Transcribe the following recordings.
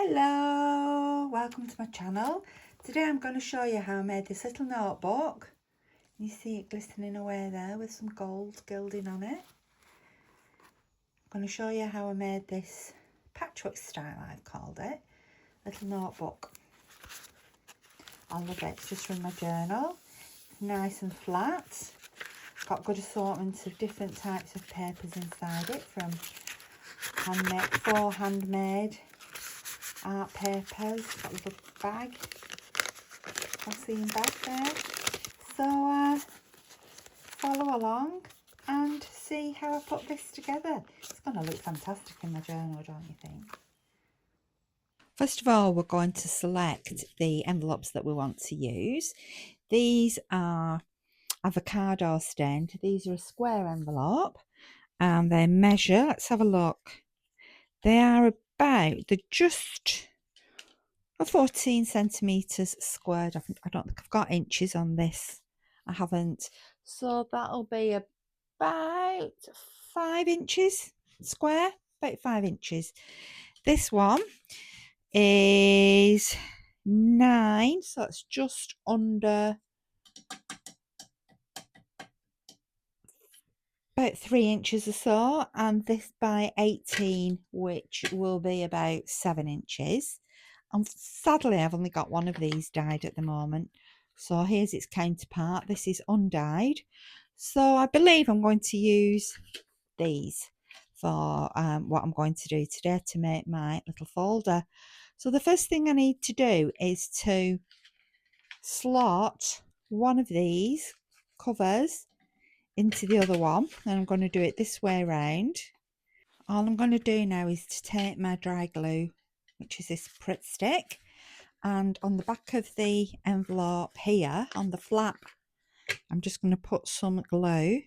Hello, welcome to my channel. Today I'm going to show you how I made this little notebook. You see it glistening away there with some gold gilding on it. I'm going to show you how I made this patchwork style, I've called it, little notebook. I love it, it's just from my journal. It's nice and flat. Got good assortments of different types of papers inside it, from handmade art papers. Got a little bag, glossy bag there. So follow along and see how I put this together. It's going to look fantastic in my journal, don't you think? First of all, we're going to select the envelopes that we want to use. These are avocado stained. These are a square envelope and they measure, let's have a look. They are they're just 14 centimetres squared. I don't think I've got inches on this. I haven't. So that'll be about 5 inches square, about 5 inches. This one is 9, so it's just under about 3 inches or so, and this by 18, which will be about 7 inches. And sadly, I've only got one of these dyed at the moment. So here's its counterpart. This is undyed. So I believe I'm going to use these for what I'm going to do today to make my little folder. So the first thing I need to do is to slot one of these covers into the other one, and I'm going to do it this way around. All I'm going to do now is to take my dry glue, which is this Pritt stick, and on the back of the envelope here on the flap I'm just going to put some glue.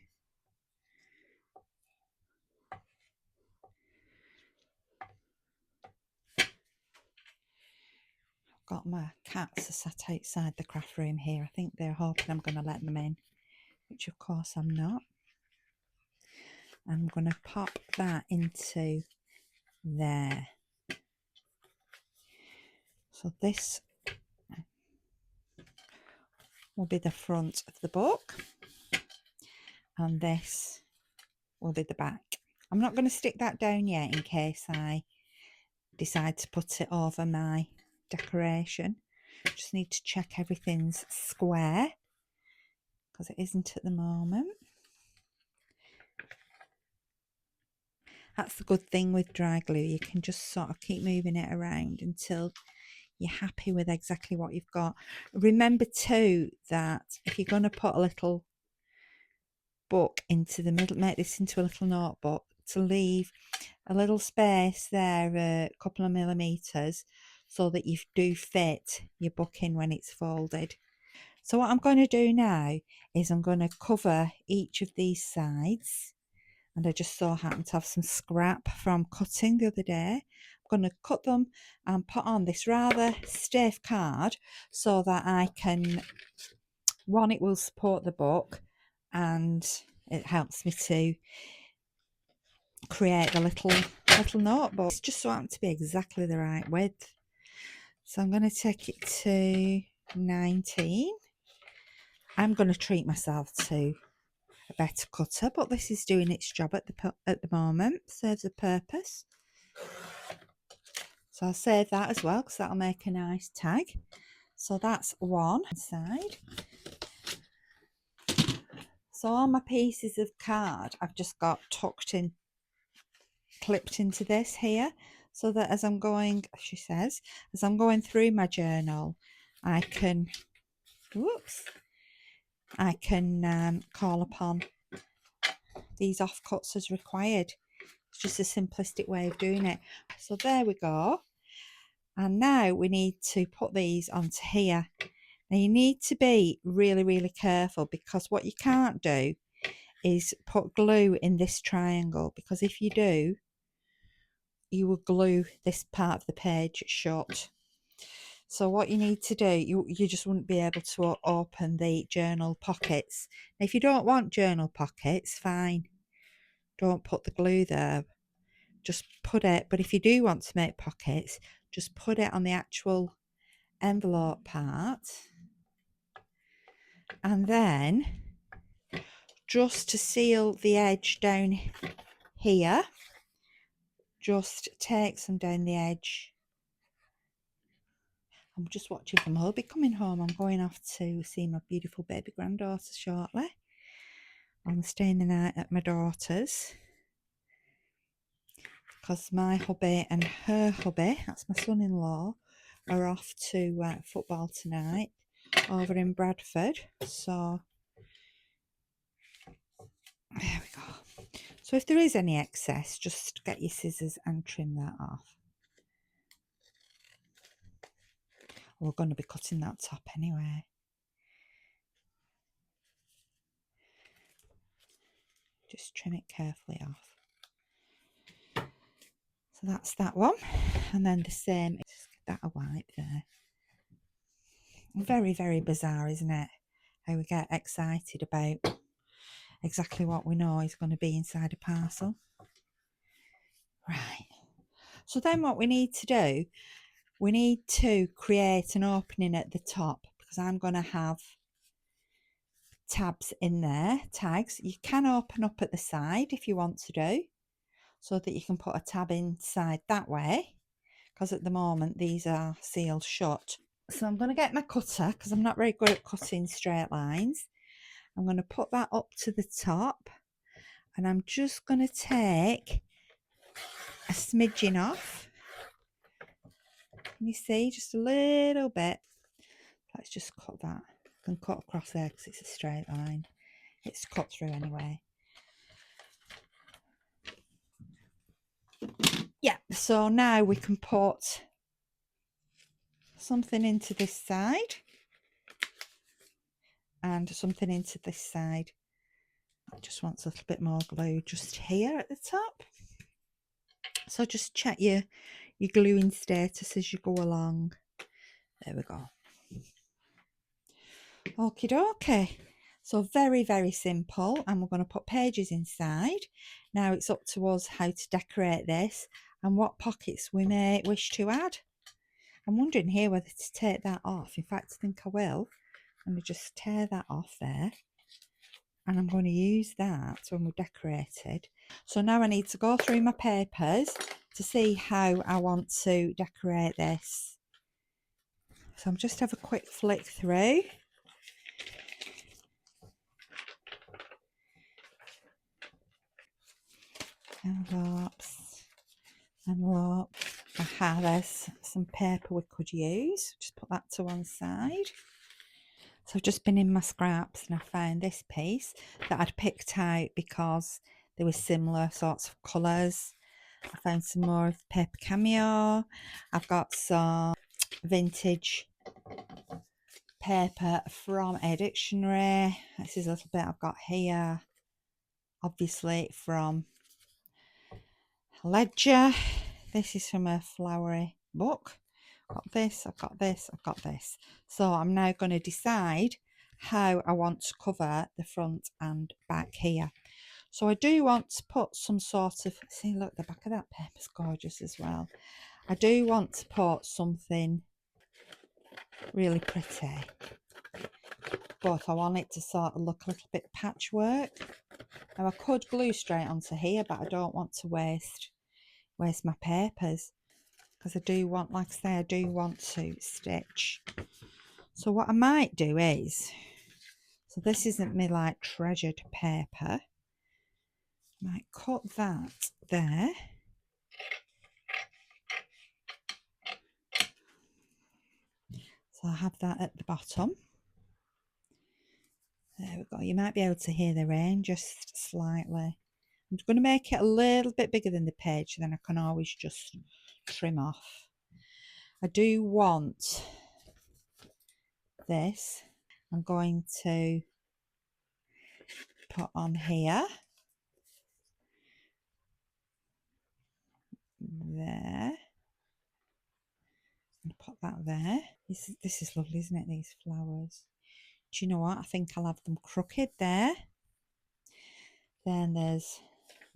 I've got my cats sat outside the craft room here. I think they're hoping I'm going to let them in, which of course I'm not. I'm going to pop that into there. So this will be the front of the book and this will be the back. I'm not going to stick that down yet in case I decide to put it over my decoration. Just need to check everything's square because it isn't at the moment. That's the good thing with dry glue, you can just sort of keep moving it around until you're happy with exactly what you've got. Remember too that if you're going to put a little book into the middle, make this into a little notebook, to leave a little space there, a couple of millimeters, so that you do fit your book in when it's folded. So what I'm going to do now is I'm going to cover each of these sides, and I just so happen to have some scrap from cutting the other day. I'm going to cut them and put on this rather stiff card so that I can, one, it will support the book and it helps me to create the little notebook. It's just so happens to be exactly the right width. So I'm going to take it to 19. I'm going to treat myself to a better cutter, but this is doing its job at the moment. Serves a purpose. So I'll save that as well because that'll make a nice tag. So that's one side. So all my pieces of card I've just got tucked in, clipped into this here, so that as I'm going, she says, as I'm going through my journal, I can, I can call upon these offcuts as required. It's just a simplistic way of doing it. So there we go. And now we need to put these onto here. Now you need to be really, really careful, because what you can't do is put glue in this triangle, because if you do, you will glue this part of the page shut. So what you need to do, you just wouldn't be able to open the journal pockets. Now, if you don't want journal pockets, fine. Don't put the glue there. Just put it, but if you do want to make pockets, just put it on the actual envelope part, and then just to seal the edge down here, just take some down the edge. I'm just watching from hubby coming home. I'm going off to see my beautiful baby granddaughter shortly. I'm staying the night at my daughter's because my hubby and her hubby, that's my son-in-law, are off to football tonight over in Bradford. So there we go. So if there is any excess, just get your scissors and trim that off. We're going to be cutting that top anyway. Just trim it carefully off. So that's that one. And then the same, just get that a wipe there. Very, very bizarre, isn't it? How we get excited about exactly what we know is going to be inside a parcel. Right. So then what we need to do, we need to create an opening at the top, because I'm going to have tabs in there, tags. You can open up at the side if you want to do, so that you can put a tab inside that way, because at the moment these are sealed shut. So I'm going to get my cutter, because I'm not very good at cutting straight lines. I'm going to put that up to the top, and I'm just going to take a smidgen off. Can you see? Just a little bit. Let's just cut that. I can cut across there because it's a straight line. It's cut through anyway. Yeah, so now we can put something into this side and something into this side. It just wants a little bit more glue just here at the top. So just check your gluing status as you go along. There we go. Okie dokie. So very, very simple. And we're going to put pages inside. Now it's up to us how to decorate this and what pockets we may wish to add. I'm wondering here whether to take that off. In fact, I think I will. I'm going to just tear that off there. And I'm going to use that when we're decorated. So now I need to go through my papers to see how I want to decorate this. So I'm just have a quick flick through. Envelopes. Aha, there's some paper we could use. Just put that to one side. So I've just been in my scraps and I found this piece that I'd picked out because there were similar sorts of colours. I found some more of paper cameo. I've got some vintage paper from a dictionary. This is a little bit I've got here, obviously from Ledger. This is from a flowery book. I've got this, I've got this, I've got this. So I'm now going to decide how I want to cover the front and back here. So I do want to put some sort of, see, look, the back of that paper's gorgeous as well. I do want to put something really pretty, but I want it to sort of look a little bit patchwork. Now I could glue straight onto here, but I don't want to waste my papers, because I do want, like I say, I do want to stitch. So what I might do is, so this isn't my like treasured paper, I might cut that there. So I have that at the bottom. There we go. You might be able to hear the rain just slightly. I'm going to make it a little bit bigger than the page, then I can always just trim off. I do want this. I'm going to put on here. There. And put that there. This is lovely, isn't it, these flowers? Do you know what? I think I'll have them crooked there. Then there's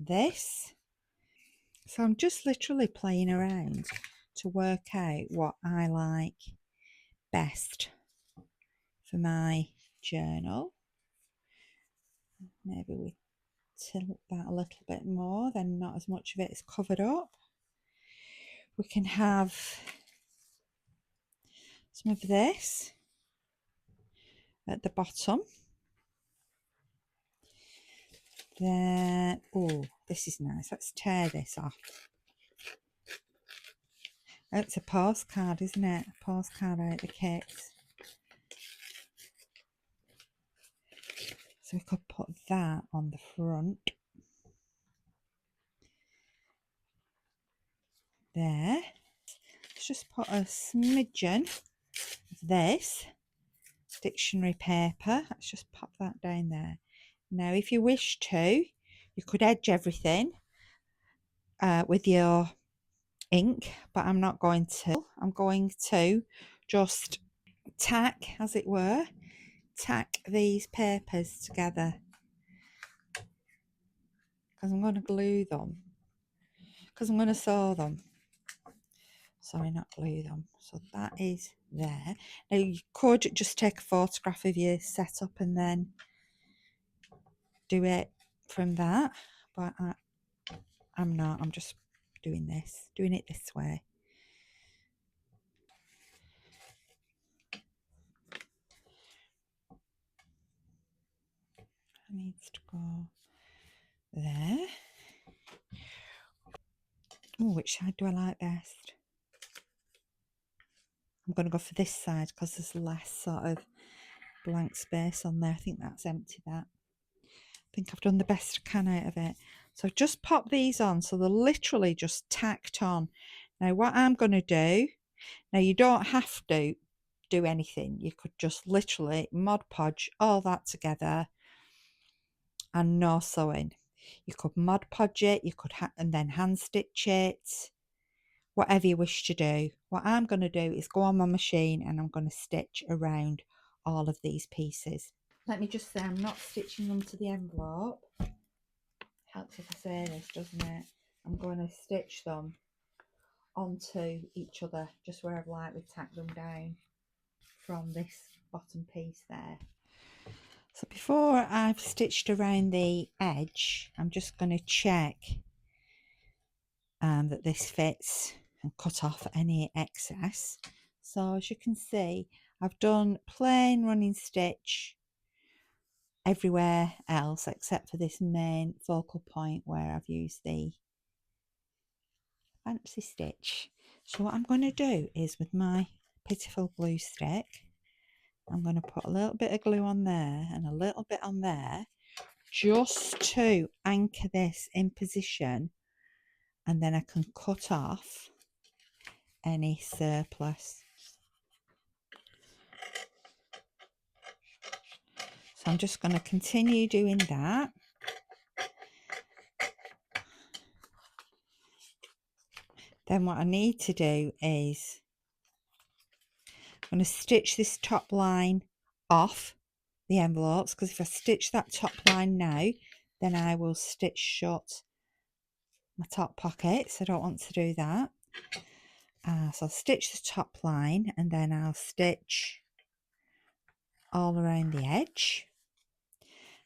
this. So I'm just literally playing around to work out what I like best for my journal. Maybe we tilt that a little bit more, then not as much of it is covered up. We can have some of this at the bottom. Then, oh, this is nice. Let's tear this off. Oh, it's a postcard, isn't it? A postcard out of the kit. So we could put that on the front. There. Let's just put a smidgen of this dictionary paper. Let's just pop that down there. Now, if you wish to, you could edge everything with your ink, but I'm not going to. I'm going to just tack, as it were, tack these papers together, because I'm going to glue them, because I'm going to sew them. Sorry, not glue them. So that is there. Now you could just take a photograph of your setup and then do it from that, but I'm not. I'm just doing it this way. It needs to go there. Oh, which side do I like best? I'm going to go for this side because there's less sort of blank space on there. I think that's empty, that. I think I've done the best I can out of it. So just pop these on, so they're literally just tacked on. Now what I'm going to do, now you don't have to do anything. You could just literally Mod Podge all that together and no sewing. You could Mod Podge it, you could and then hand stitch it, whatever you wish to do. What I'm going to do is go on my machine and I'm going to stitch around all of these pieces. Let me just say, I'm not stitching them to the envelope. Helps if I say this, doesn't it? I'm going to stitch them onto each other, just where I've lightly tacked them down from this bottom piece there. So before I've stitched around the edge, I'm just going to check that this fits and cut off any excess. So as you can see, I've done plain running stitch everywhere else except for this main focal point where I've used the fancy stitch. So what I'm going to do is, with my pitiful glue stick, I'm going to put a little bit of glue on there and a little bit on there, just to anchor this in position, and then I can cut off any surplus. So I'm just going to continue doing that. Then what I need to do is I'm going to stitch this top line off the envelopes, because if I stitch that top line now, then I will stitch shut my top pockets. I don't want to do that. So I'll stitch the top line and then I'll stitch all around the edge,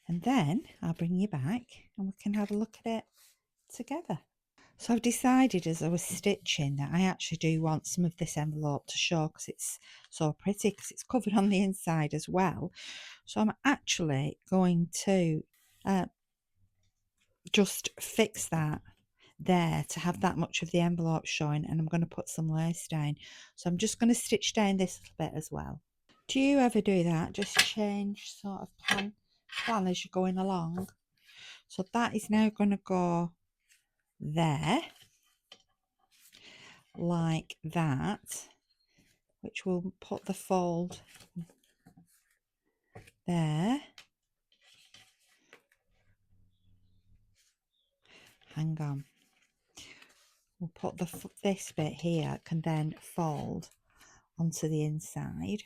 and then I'll bring you back and we can have a look at it together. So I've decided as I was stitching that I actually do want some of this envelope to show, because it's so pretty, because it's covered on the inside as well. So I'm actually going to just fix that there to have that much of the envelope showing, and I'm going to put some lace down. So I'm just going to stitch down this little bit as well. Do you ever do that? Just change sort of plan as you're going along. So that is now going to go there, like that, which will put the fold there. Hang on. We'll put this bit here, can then fold onto the inside.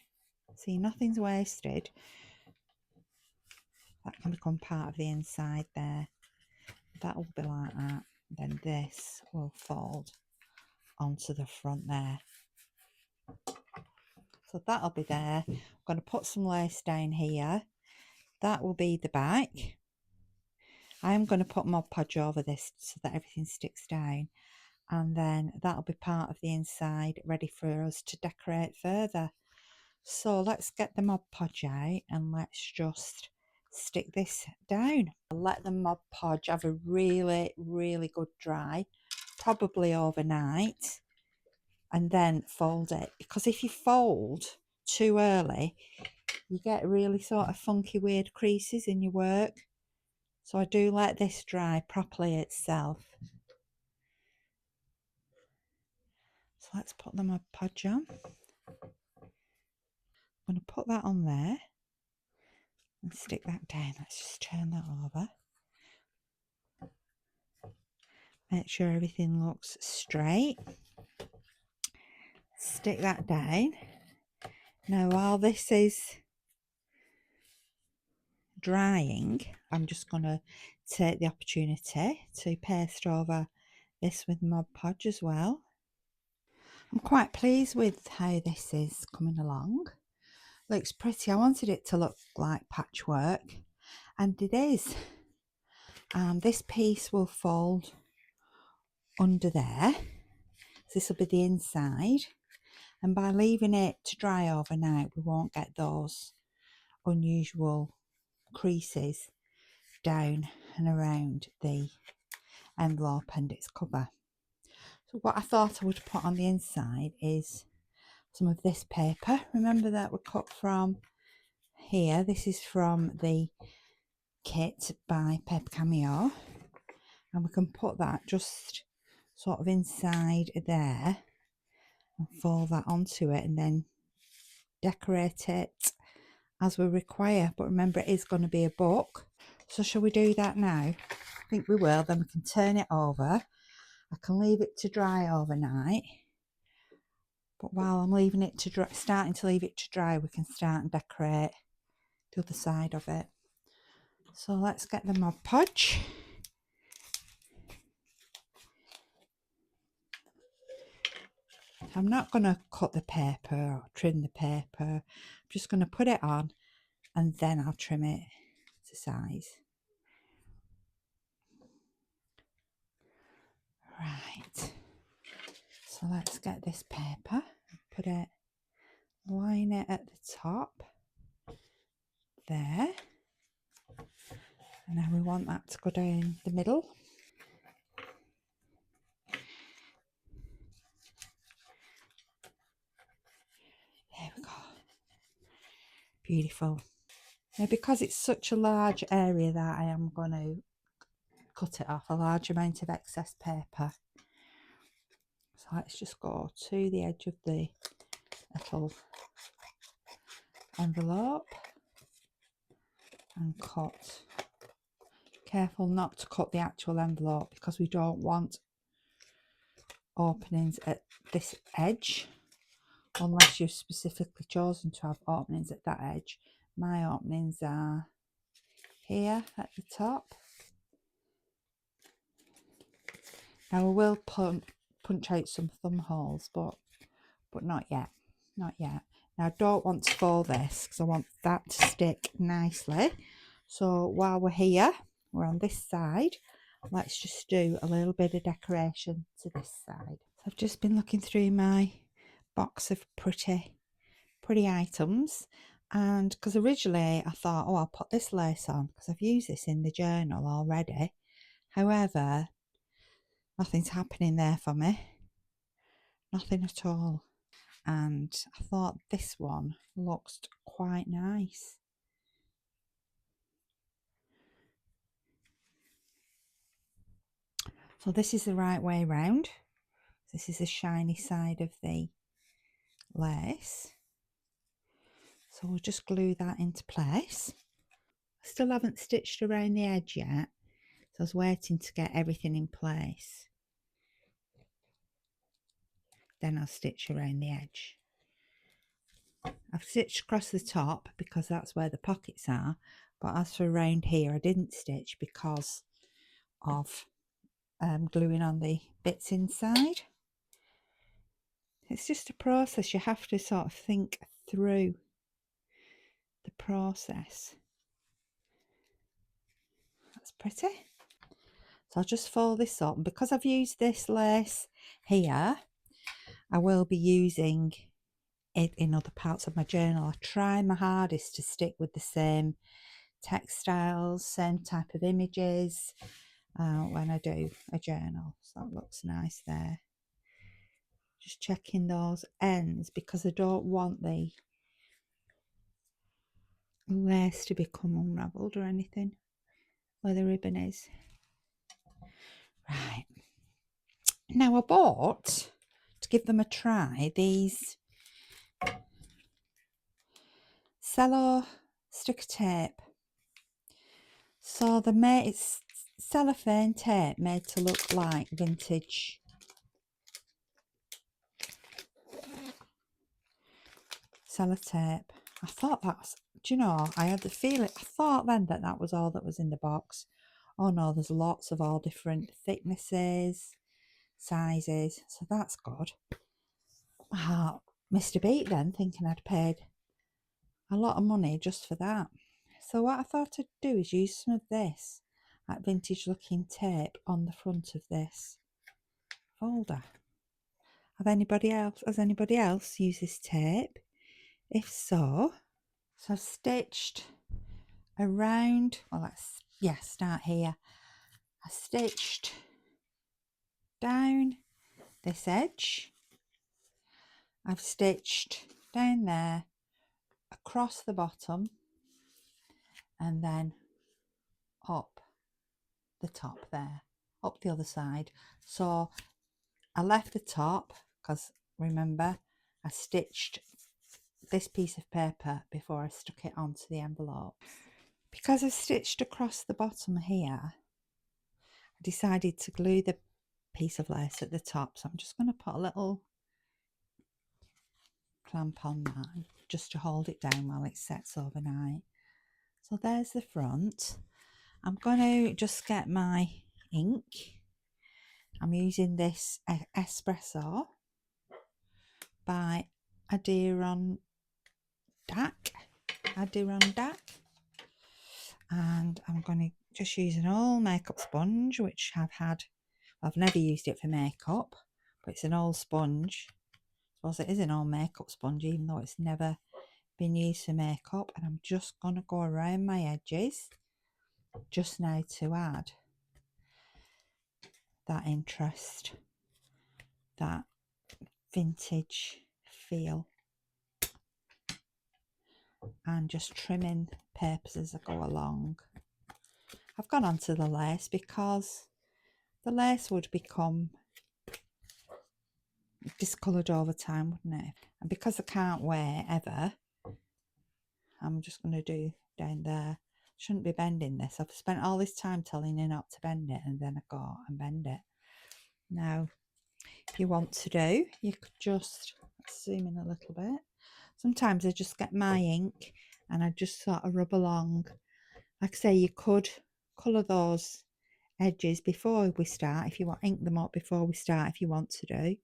See, nothing's wasted. That can become part of the inside there. That will be like that. Then this will fold onto the front there. So that'll be there. I'm going to put some lace down here. That will be the back. I'm going to put Mod Podge over this so that everything sticks down, and then that'll be part of the inside, ready for us to decorate further. So let's get the Mod Podge out and let's just stick this down. I'll let the Mod Podge have a really, really good dry, probably overnight, and then fold it, because if you fold too early, you get really sort of funky, weird creases in your work. So I do let this dry properly itself. So let's put the Mod Podge on. I'm going to put that on there and stick that down. Let's just turn that over. Make sure everything looks straight. Stick that down. Now while this is drying, I'm just going to take the opportunity to paste over this with Mod Podge as well. I'm quite pleased with how this is coming along. Looks pretty. I wanted it to look like patchwork, and it is. This piece will fold under there. This will be the inside, and by leaving it to dry overnight, we won't get those unusual creases down and around the envelope and its cover. So what I thought I would put on the inside is some of this paper. Remember that we cut from here. This is from the kit by Paper Cameo, and we can put that just sort of inside there and fold that onto it and then decorate it as we require. But remember, it is going to be a book. So shall we do that now? I think we will. Then we can turn it over. I can leave it to dry overnight, but while I'm leaving it to dry, starting to leave it to dry, we can start and decorate the other side of it. So let's get the Mod Podge. I'm not going to cut the paper or trim the paper. I'm just going to put it on and then I'll trim it to size. Right, so let's get this paper, put it, line it at the top there, and now we want that to go down the middle. There we go. Beautiful. Now, because it's such a large area that I am going to cut it off, a large amount of excess paper. So let's just go to the edge of the little envelope and cut. Careful not to cut the actual envelope, because we don't want openings at this edge unless you've specifically chosen to have openings at that edge. My openings are here at the top. Now we will punch out some thumb holes, but not yet, not yet. Now I don't want to fold this because I want that to stick nicely. So while we're here, we're on this side, let's just do a little bit of decoration to this side. So I've just been looking through my box of pretty items, and because originally I thought, oh, I'll put this lace on because I've used this in the journal already. However, nothing's happening there for me, nothing at all, and I thought this one looks quite nice. So this is the right way round. This is the shiny side of the lace. So we'll just glue that into place. I still haven't stitched around the edge yet, so I was waiting to get everything in place. Then I'll stitch around the edge. I've stitched across the top because that's where the pockets are, but as for around here I didn't stitch because of gluing on the bits inside. It's just a process. You have to sort of think through the process. That's pretty. So I'll just fold this up. And because I've used this lace here, I will be using it in other parts of my journal. I try my hardest to stick with the same textiles, same type of images when I do a journal. So that looks nice there. Just checking those ends because I don't want the lace to become unravelled or anything where the ribbon is. Right. Now I bought, to give them a try, these cello sticker tape. So it's cellophane tape made to look like vintage sellotape. I thought that's, do you know, I had the feeling, I thought then that was all that was in the box. Oh no, there's lots of all different thicknesses, sizes, so that's good. I missed a beat then, thinking I'd paid a lot of money just for that. So what I thought I'd do is use some of this, like vintage looking tape, on the front of this folder. Has anybody else used this tape? If so, I've stitched around, well let's start here. I stitched down this edge, I've stitched down there, across the bottom, and then up the top there, up the other side. So I left the top because remember I stitched this piece of paper before I stuck it onto the envelope. Because I stitched across the bottom here, I decided to glue the piece of lace at the top, so I'm just going to put a little clamp on that just to hold it down while it sets overnight. So there's the front. I'm going to just get my ink. I'm using this espresso by Adirondack, and I'm going to just use an old makeup sponge, which I've never used it for makeup, but it's an old sponge. I suppose it is an old makeup sponge, even though it's never been used for makeup. And I'm just going to go around my edges just now to add that interest, that vintage feel, and just trimming papers as I go along. I've gone on to the lace because the lace would become discoloured over time, wouldn't it? And because I can't wear ever, I'm just going to do down there. Shouldn't be bending this. I've spent all this time telling you not to bend it, and then I go and bend it. Now, if you want to do, you could just zoom in a little bit. Sometimes I just get my ink and I just sort of rub along. Like I say, you could colour those edges before we start if you want, ink them up before we start if you want to do.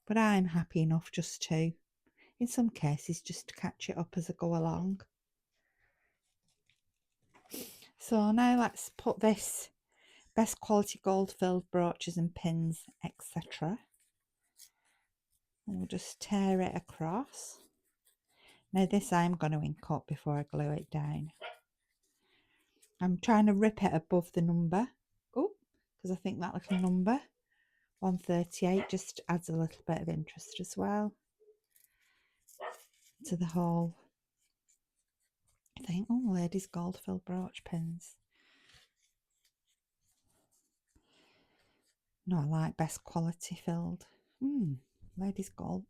But I'm happy enough just to, in some cases, just to catch it up as I go along. So now let's put this best quality gold filled brooches and pins, etc. And we'll just tear it across. Now this I'm going to ink up before I glue it down. I'm trying to rip it above the number. Oh, because I think that little number, 138, just adds a little bit of interest as well to the whole thing. Oh, ladies gold filled brooch pins. No, I like best quality filled. Ladies gold.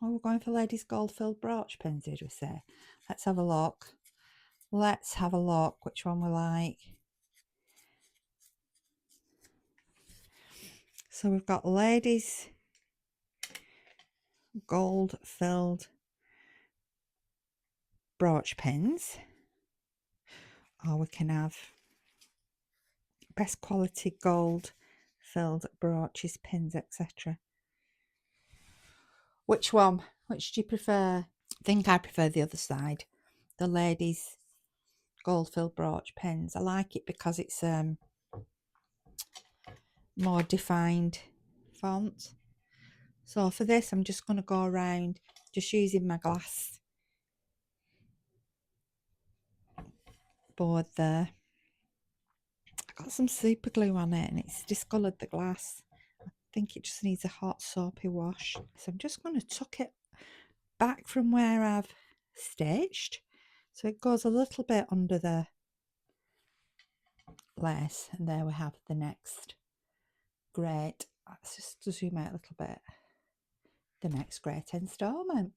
Oh, we're going for ladies gold filled brooch pins, did we say? Let's have a look. Let's have a look which one we like. So we've got ladies gold filled brooch pins, or we can have best quality gold filled brooches, pins, etc. Which one? Which do you prefer? I think I prefer the other side. The ladies' gold-filled brooch pens. I like it because it's more defined font. So for this, I'm just going to go around just using my glass board there. I got some super glue on it and it's discoloured the glass. I think it just needs a hot soapy wash. So I'm just going to tuck it back from where I've stitched. So it goes a little bit under the lace, and there we have the next great, let's just zoom out a little bit, the next great instalment.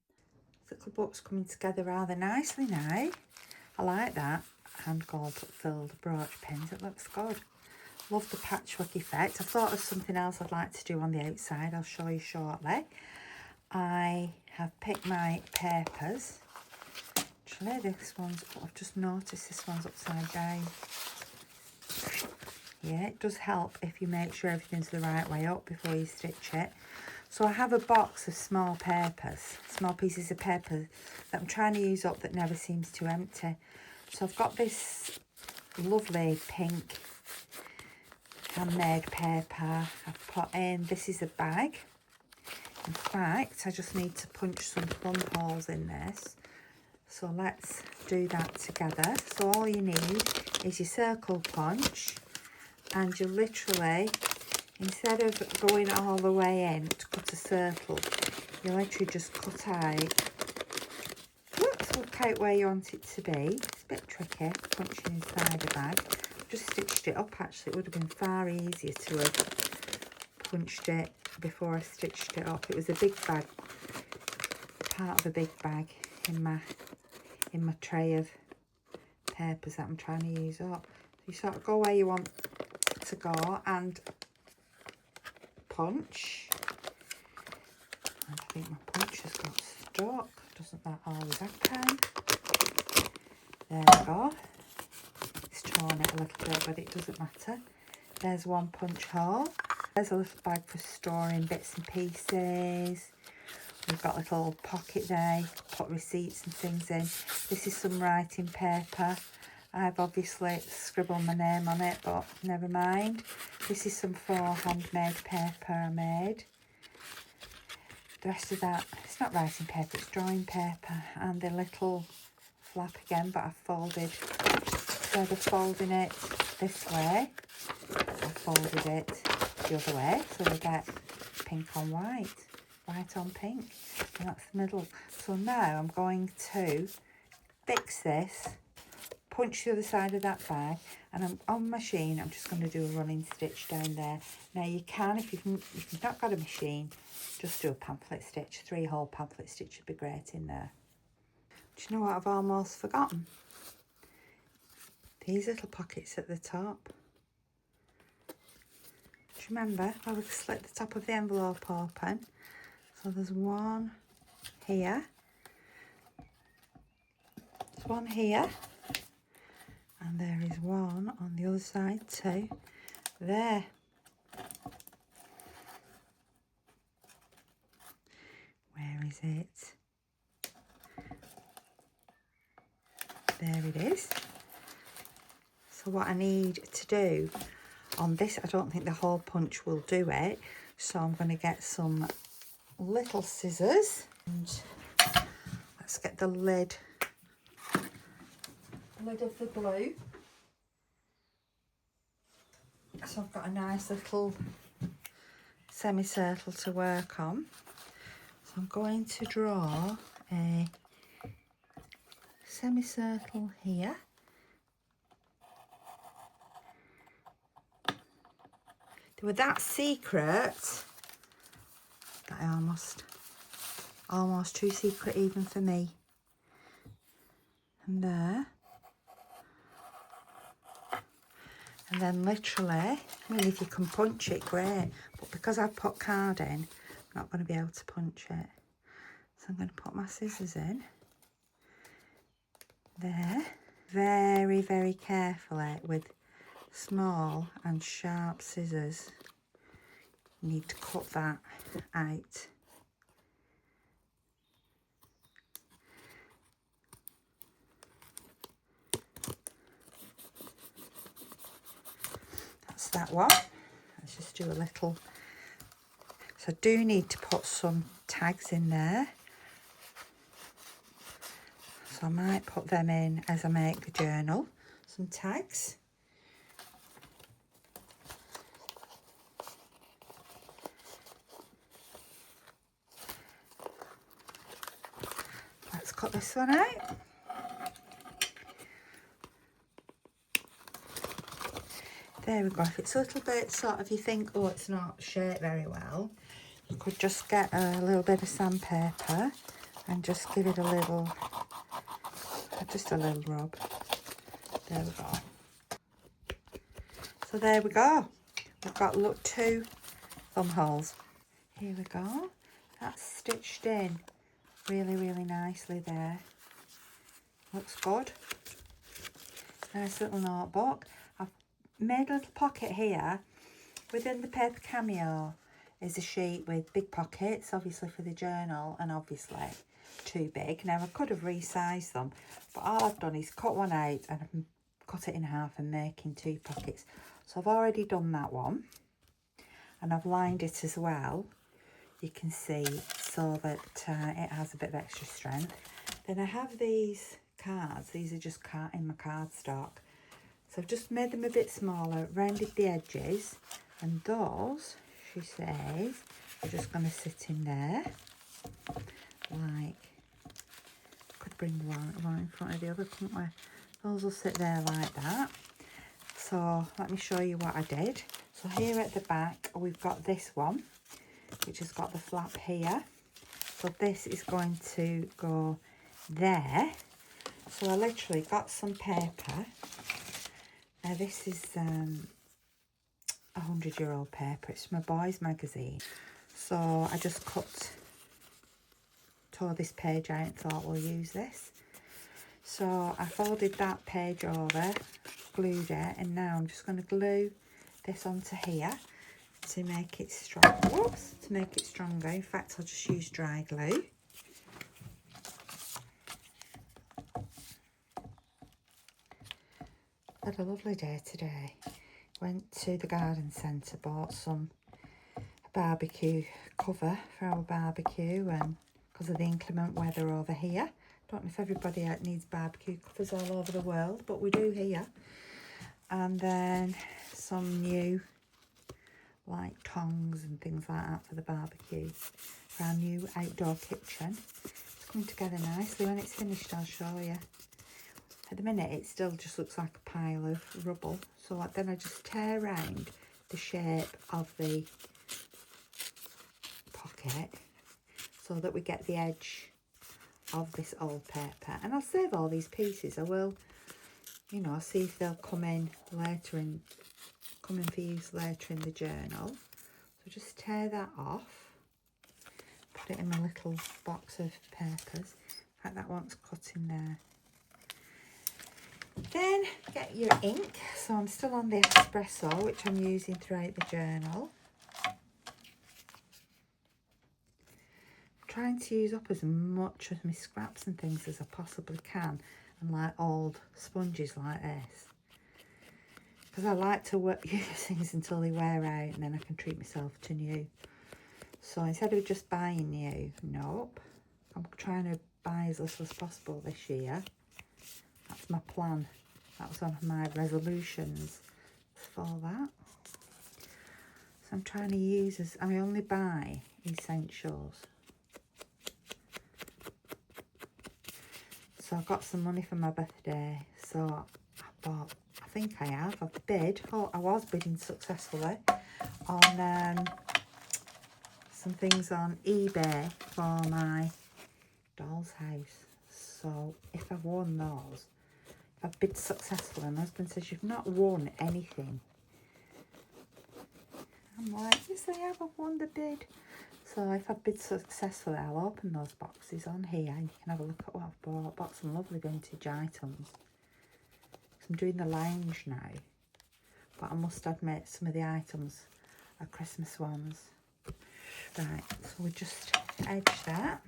This little book's coming together rather nicely now. I like that hand gold filled brooch pins, it looks good. Love the patchwork effect. I've thought of something else I'd like to do on the outside, I'll show you shortly. I have picked my papers. Actually, this one's, I've just noticed this one's upside down. Yeah, it does help if you make sure everything's the right way up before you stitch it. So I have a box of small papers, small pieces of paper that I'm trying to use up that never seems to empty. So I've got this lovely pink handmade paper I've put in. This is a bag. In fact, I just need to punch some plumb holes in this. So let's do that together. So all you need is your circle punch, and you literally, instead of going all the way in to cut a circle, you literally just cut out, look out where you want it to be. It's a bit tricky punching inside the bag. I've just stitched it up actually. It would have been far easier to have punched it before I stitched it up. It was a big bag, part of a big bag in my tray of papers that I'm trying to use up. So you sort of go where you want to go and punch. And I think my punch has got stuck. Doesn't that always happen? There we go. It's torn it a little bit, but it doesn't matter. There's one punch hole. There's a little bag for storing bits and pieces. We've got a little pocket there, put receipts and things in. This is some writing paper. I've obviously scribbled my name on it, but never mind. This is some handmade paper I made. The rest of that, it's not writing paper, it's drawing paper. And the little flap again, but I've folded. Instead of folding it this way, I folded it the other way, so we get pink on white. White on pink, and that's the middle. So now I'm going to fix this, punch the other side of that bag, and I'm on machine. I'm just going to do a running stitch down there. Now you can, if you've not got a machine, just do a pamphlet stitch. 3-hole pamphlet stitch would be great in there. Do you know what I've almost forgotten? These little pockets at the top. Do you remember how we slit the top of the envelope open? So there's one here, there's one here, and there is one on the other side too. There. Where is it? There it is. So what I need to do on this, I don't think the hole punch will do it, so I'm going to get some little scissors and let's get the lid of the glue. So I've got a nice little semicircle to work on. So I'm going to draw a semicircle here. They were that secret that I almost too secret even for me. And there. And then literally, I mean, if you can punch it, great. But because I've put card in, I'm not going to be able to punch it. So I'm going to put my scissors in. There. Very, very carefully with small and sharp scissors. You need to cut that out. that one. Let's just do a little. So I do need to put some tags in there. So I might put them in as I make the journal. Some tags. Let's cut this one out. There we go. If it's a little bit sort of, you think, oh, it's not shaped very well, you could just get a little bit of sandpaper and just give it a little, just a little rub. There we go. So there we go. We've got, look, 2 thumb holes. Here we go. That's stitched in really, really nicely there. Looks good. Nice little notebook. I've made a little pocket here. Within the paper cameo is a sheet with big pockets, obviously for the journal, and obviously too big. Now I could have resized them, but all I've done is cut one out and I've cut it in half and making 2 pockets. So I've already done that one, and I've lined it as well, you can see, so that it has a bit of extra strength. Then I have these cards. These are just in my cardstock. So I've just made them a bit smaller, rounded the edges, and those, she says, are just going to sit in there. Like, could bring one in front of the other, couldn't we? Those will sit there like that. So let me show you what I did. So here at the back, we've got this one, which has got the flap here. So this is going to go there. So I literally got some paper. Now this is 100-year-old paper. It's my boys' magazine. So I just tore this page out and thought we'll use this. So I folded that page over, glued it, and now I'm just going to glue this onto here to make it strong. Whoops, to make it stronger. In fact, I'll just use dry glue. Had a lovely day today. Went to the garden centre, bought some barbecue cover for our barbecue, and because of the inclement weather over here. Don't know if everybody out needs barbecue covers all over the world, but we do here. And then some new like tongs and things like that for the barbecue, for our new outdoor kitchen. It's coming together nicely. When it's finished, I'll show you. At the minute, it still just looks like a pile of rubble. So then I just tear around the shape of the pocket so that we get the edge of this old paper. And I'll save all these pieces. I will, you know, see if they'll come in later come in for use later in the journal. So just tear that off. Put it in my little box of papers. In fact, that one's cut in there. Then get your ink. So I'm still on the espresso, which I'm using throughout the journal. I'm trying to use up as much of my scraps and things as I possibly can, and like old sponges like this, because I like to use things until they wear out and then I can treat myself to new. So instead of just buying new, nope, I'm trying to buy as little as possible this year. That's my plan. That was one of my resolutions for that. So I'm trying to use I only buy essentials. So I got some money for my birthday. So I think I've bid. Oh, I was bidding successfully on some things on eBay for my doll's house. So if I've won those, if I've bid successfully, and my husband says, you've not won anything. I'm like, yes I have, I've won the bid. So if I've bid successfully, I'll open those boxes on here and you can have a look at what I've bought. Bought some lovely vintage items. So I'm doing the lounge now, but I must admit some of the items are Christmas ones. Right, so we just edge that.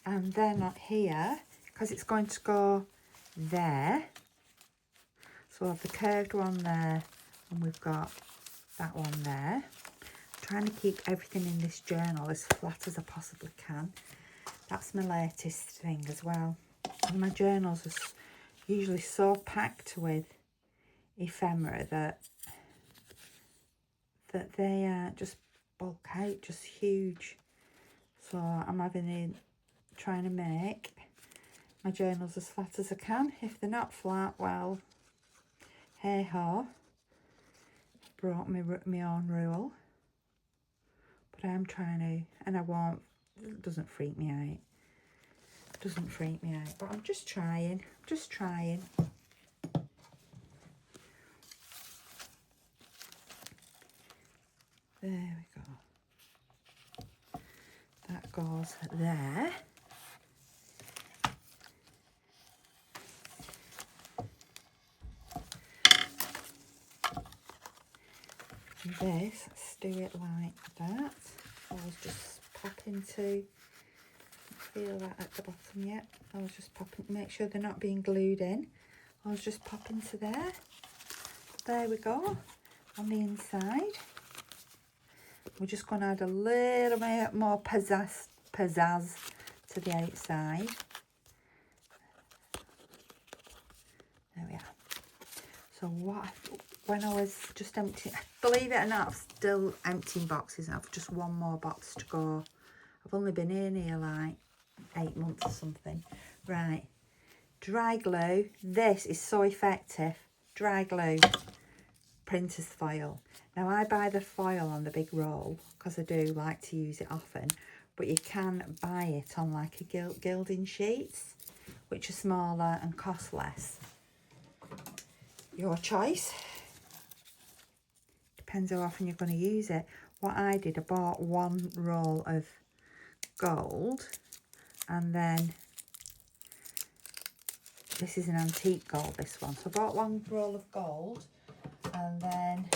And then up here, because it's going to go there, so we'll have the curved one there And we've got that one there. I'm trying to keep everything in this journal as flat as I possibly can. That's my latest thing as well. And my journals are usually so packed with ephemera that they just bulk out, just huge. So I'm trying to make my journals as flat as I can. If they're not flat, well, hey ho, brought me my own rule. But I'm trying to, and I won't, it doesn't freak me out. It doesn't freak me out, but I'm just trying, There we go. That goes there. And this, let's do it like that. I was just pop into, feel that at the bottom yet. I was just popping, make sure they're not being glued in. I was just popping to there. There we go. On the inside. We're just going to add a little bit more pizzazz to the outside. There we are. So when I was just emptying, believe it or not, I'm still emptying boxes. I've just one more box to go. I've only been in here like 8 months or something. Right, dry glue. This is so effective. Dry glue, printer's foil. Now I buy the foil on the big roll because I do like to use it often, but you can buy it on like a gilding sheets, which are smaller and cost less. Your choice. Depends how often you're going to use it. What I did, I bought one roll of gold, and then this is an antique gold, this one. So I bought one roll of gold, and then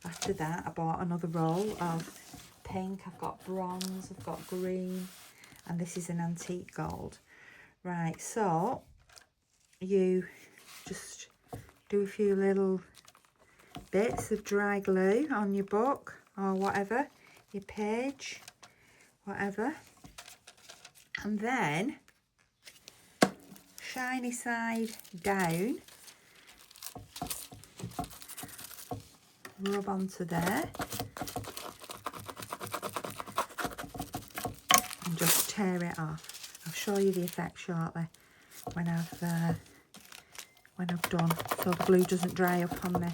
after that I bought another roll of pink. I've got bronze, I've got green, and this is an antique gold. Right, so you just do a few little bits of dry glue on your book or whatever, your page, whatever, and then shiny side down, rub onto there, and just tear it off. I'll show you the effect shortly when I've done, so the glue doesn't dry up on me.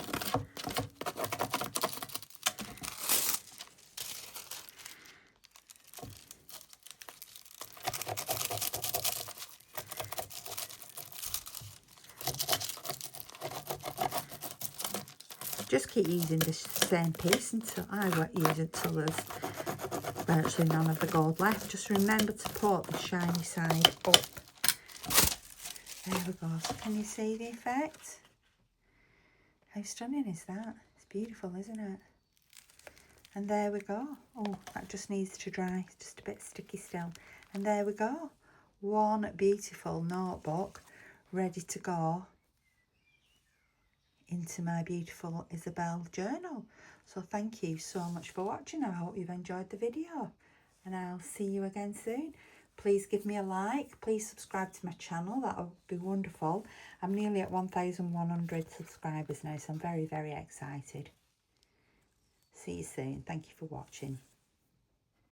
Just keep using the same piece until I won't use it till there's virtually none of the gold left. Just remember to put the shiny side up. There we go. So can you see the effect? How stunning is that? It's beautiful, isn't it? And there we go. Oh, that just needs to dry. It's just a bit sticky still. And there we go. One beautiful notebook ready to go into my beautiful Isabel journal. So thank you so much for watching. I hope you've enjoyed the video, and I'll see you again soon. Please give me a like. Please subscribe to my channel. That would be wonderful. I'm nearly at 1,100 subscribers now, so I'm very, very excited. See you soon. Thank you for watching.